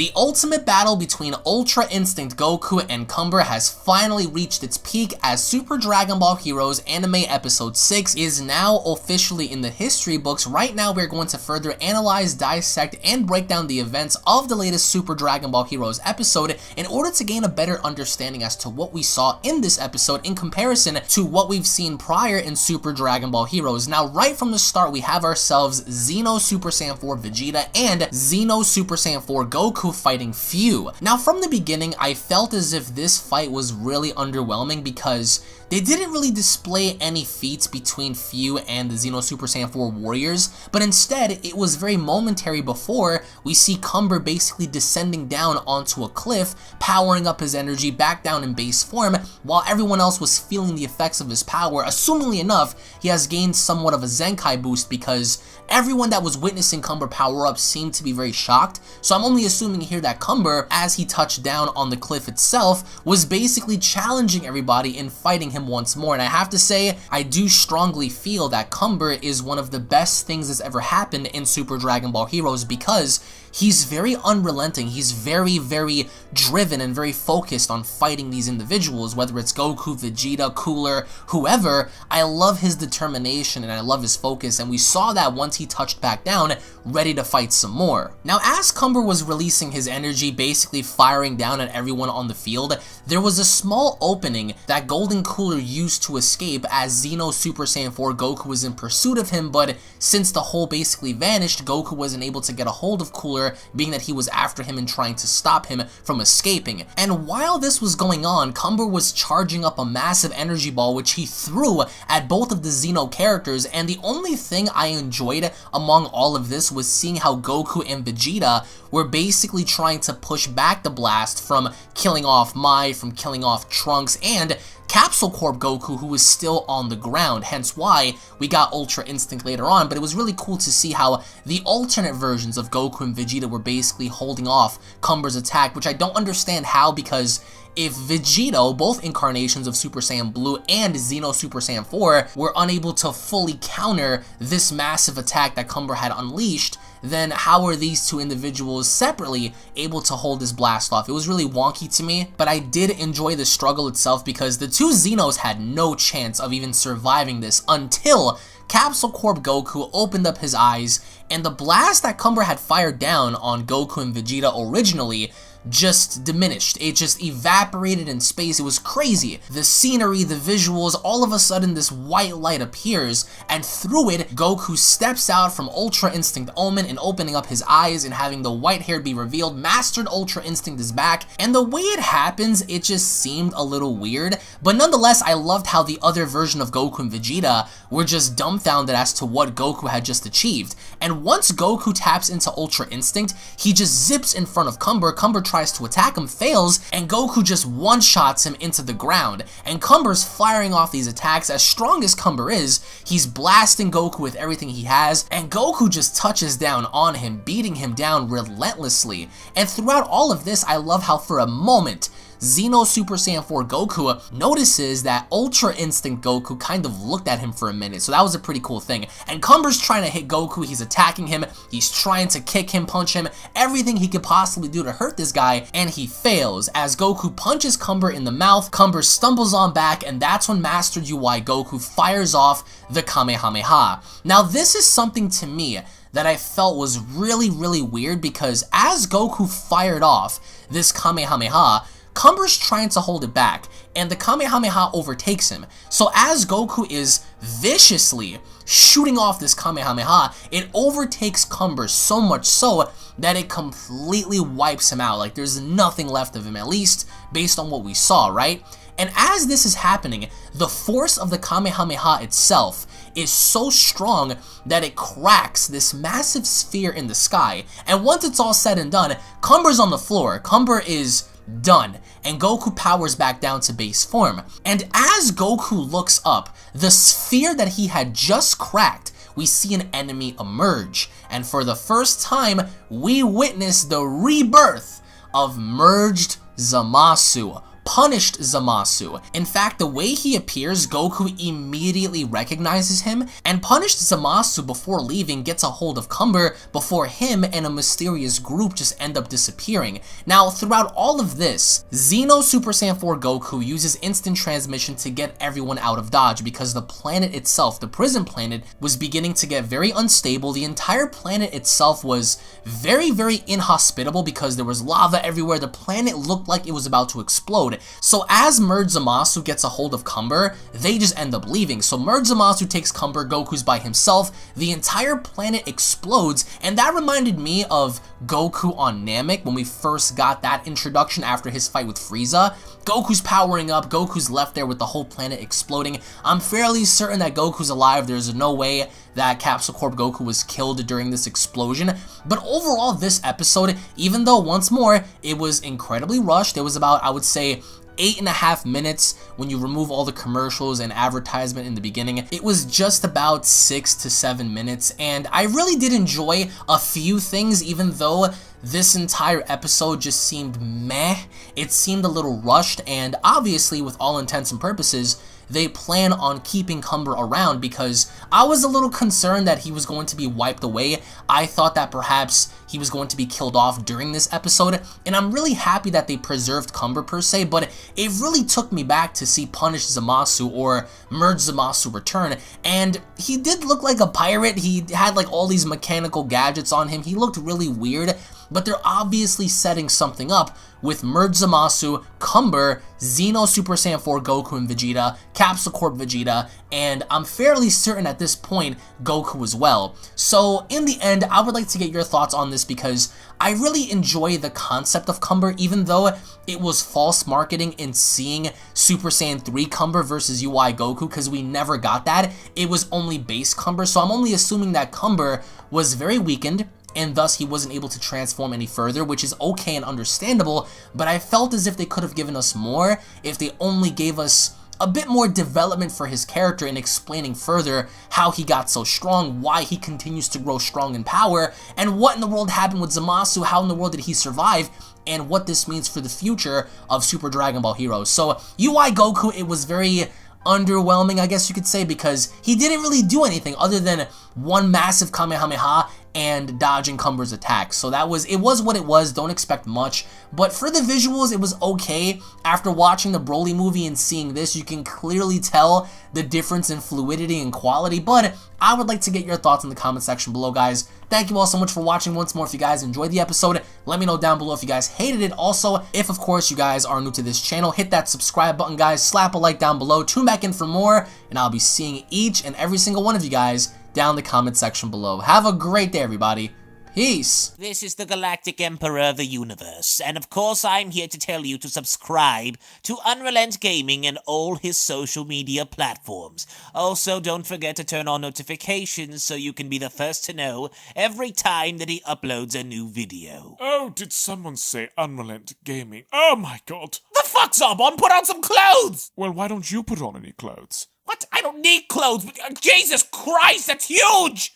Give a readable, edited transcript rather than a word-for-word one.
The ultimate battle between Ultra Instinct Goku and Cumber has finally reached its peak as Super Dragon Ball Heroes Anime Episode 6 is now officially in the history books. Right now we're going to further analyze, dissect, and break down the events of the latest Super Dragon Ball Heroes episode in order to gain a better understanding as to what we saw in this episode in comparison to what we've seen prior in Super Dragon Ball Heroes. Now right from the start we have ourselves Xeno Super Saiyan 4 Vegeta and Xeno Super Saiyan 4 Goku fighting Fu. Now from the beginning I felt as if this fight was really underwhelming because they didn't really display any feats between Fu and the Xeno Super Saiyan 4 warriors, but instead it was very momentary before we see Cumber basically descending down onto a cliff, powering up his energy back down in base form, while everyone else was feeling the effects of his power. Assumingly enough, he has gained somewhat of a Zenkai boost because everyone that was witnessing Cumber power up seemed to be very shocked, so I'm only assuming here that Cumber, as he touched down on the cliff itself, was basically challenging everybody and fighting him once more. And I have to say, I do strongly feel that Cumber is one of the best things that's ever happened in Super Dragon Ball Heroes because he's very unrelenting, he's very driven and very focused on fighting these individuals, whether it's Goku, Vegeta, Cooler, whoever. I love his determination and I love his focus, and we saw that once he touched back down, ready to fight some more. Now as Cumber was releasing his energy, basically firing down at everyone on the field, there was a small opening that Golden Cooler used to escape as Xeno Super Saiyan 4 Goku was in pursuit of him, but since the hole basically vanished, Goku wasn't able to get a hold of Cooler, being that he was after him and trying to stop him from escaping. And while this was going on, Cumber was charging up a massive energy ball which he threw at both of the Xeno characters, and the only thing I enjoyed among all of this was seeing how Goku and Vegeta were basically trying to push back the blast from killing off Mai, from killing off Trunks, and Capsule Corp Goku, who was still on the ground, hence why we got Ultra Instinct later on. But it was really cool to see how the alternate versions of Goku and Vegeta were basically holding off Cumber's attack, which I don't understand how, because if Vegito, both incarnations of Super Saiyan Blue and Xeno Super Saiyan 4, were unable to fully counter this massive attack that Cumber had unleashed, then how are these two individuals separately able to hold this blast off? It was really wonky to me, but I did enjoy the struggle itself because the two Xenos had no chance of even surviving this until Capsule Corp Goku opened up his eyes, and the blast that Cumber had fired down on Goku and Vegeta originally just diminished. It just evaporated in space. It was crazy. The scenery, the visuals, all of a sudden this white light appears, and through it, Goku steps out from Ultra Instinct Omen and opening up his eyes and having the white hair be revealed. Mastered Ultra Instinct is back, and the way it happens, it just seemed a little weird, but nonetheless, I loved how the other version of Goku and Vegeta were just dumbfounded as to what Goku had just achieved. And once Goku taps into Ultra Instinct, he just zips in front of Cumber. Cumber tries to attack him, fails, and Goku just one-shots him into the ground. And Cumber's firing off these attacks. As strong as Cumber is, he's blasting Goku with everything he has, and Goku just touches down on him, beating him down relentlessly. And throughout all of this, I love how for a moment, Xeno Super Saiyan 4 Goku notices that Ultra Instinct Goku kind of looked at him for a minute, so that was a pretty cool thing. And Cumber's trying to hit Goku, he's attacking him, he's trying to kick him, punch him, everything he could possibly do to hurt this guy, and he fails. As Goku punches Cumber in the mouth, Cumber stumbles on back, and that's when Mastered UI Goku fires off the Kamehameha. Now this is something to me that I felt was really weird, because as Goku fired off this Kamehameha, Cumber's trying to hold it back, and the Kamehameha overtakes him. So as Goku is viciously shooting off this Kamehameha, it overtakes Cumber so much so that it completely wipes him out. Like, there's nothing left of him, at least based on what we saw, right? And as this is happening, the force of the Kamehameha itself is so strong that it cracks this massive sphere in the sky. And once it's all said and done, Cumber's on the floor. Cumber is done, and Goku powers back down to base form. And as Goku looks up, the sphere that he had just cracked, we see an enemy emerge, and for the first time, we witness the rebirth of Merged Zamasu. punished Zamasu. In fact, the way he appears, Goku immediately recognizes him, and punished Zamasu before leaving gets a hold of Cumber before him and a mysterious group just end up disappearing. Now, throughout all of this, Xeno Super Saiyan 4 Goku uses instant transmission to get everyone out of Dodge because the planet itself, the prison planet, was beginning to get very unstable. The entire planet itself was very, very inhospitable because there was lava everywhere. The planet looked like it was about to explode. So as Merge Zamasu gets a hold of Cumber, they just end up leaving. So Merge Zamasu takes Cumber, Goku's by himself, the entire planet explodes, and that reminded me of Goku on Namek when we first got that introduction after his fight with Frieza. Goku's powering up, Goku's left there with the whole planet exploding. I'm fairly certain that Goku's alive. There's no way that Capsule Corp Goku was killed during this explosion. But overall, this episode, even though once more, it was incredibly rushed, it was about, I would say, 8.5 minutes when you remove all the commercials and advertisement in the beginning. It was just about 6 to 7 minutes, and I really did enjoy a few things, even though this entire episode just seemed meh. It seemed a little rushed, and obviously, with all intents and purposes, they plan on keeping Cumber around because I was a little concerned that he was going to be wiped away. I thought that perhaps he was going to be killed off during this episode, and I'm really happy that they preserved Cumber per se, but it really took me back to see Punish Zamasu or Merge Zamasu return, and he did look like a pirate. He had like all these mechanical gadgets on him. He looked really weird, but they're obviously setting something up with Merge Zamasu, Cumber, Xeno Super Saiyan 4 Goku and Vegeta, Capsule Corp Vegeta, and I'm fairly certain at this point Goku as well. So in the end, I would like to get your thoughts on this because I really enjoy the concept of Cumber, even though it was false marketing in seeing Super Saiyan 3 Cumber versus UI Goku because we never got that. It was only base Cumber, so I'm only assuming that Cumber was very weakened, and thus he wasn't able to transform any further, which is okay and understandable, but I felt as if they could have given us more if they only gave us a bit more development for his character and explaining further how he got so strong, why he continues to grow strong in power, and what in the world happened with Zamasu, how in the world did he survive, and what this means for the future of Super Dragon Ball Heroes. So UI Goku, it was very underwhelming, I guess you could say, because he didn't really do anything other than one massive Kamehameha and dodging Cumber's attack. So it was what it was. Don't expect much. But for the visuals, it was okay. After watching the Broly movie and seeing this, you can clearly tell the difference in fluidity and quality. But I would like to get your thoughts in the comment section below, guys. Thank you all so much for watching. Once more, if you guys enjoyed the episode, let me know down below if you guys hated it. Also, if of course you guys are new to this channel, hit that subscribe button, guys. Slap a like down below. Tune back in for more, and I'll be seeing each and every single one of you guys down in the comment section below. Have a great day, everybody. Peace. This is the Galactic Emperor of the Universe, and of course I'm here to tell you to subscribe to Unrelent Gaming and all his social media platforms. Also, don't forget to turn on notifications so you can be the first to know every time that he uploads a new video. Oh, did someone say Unrelent Gaming? Oh my god. The fuck's up, on? Put on some clothes! Well, why don't you put on any clothes? What? I don't need clothes, but Jesus Christ, that's huge!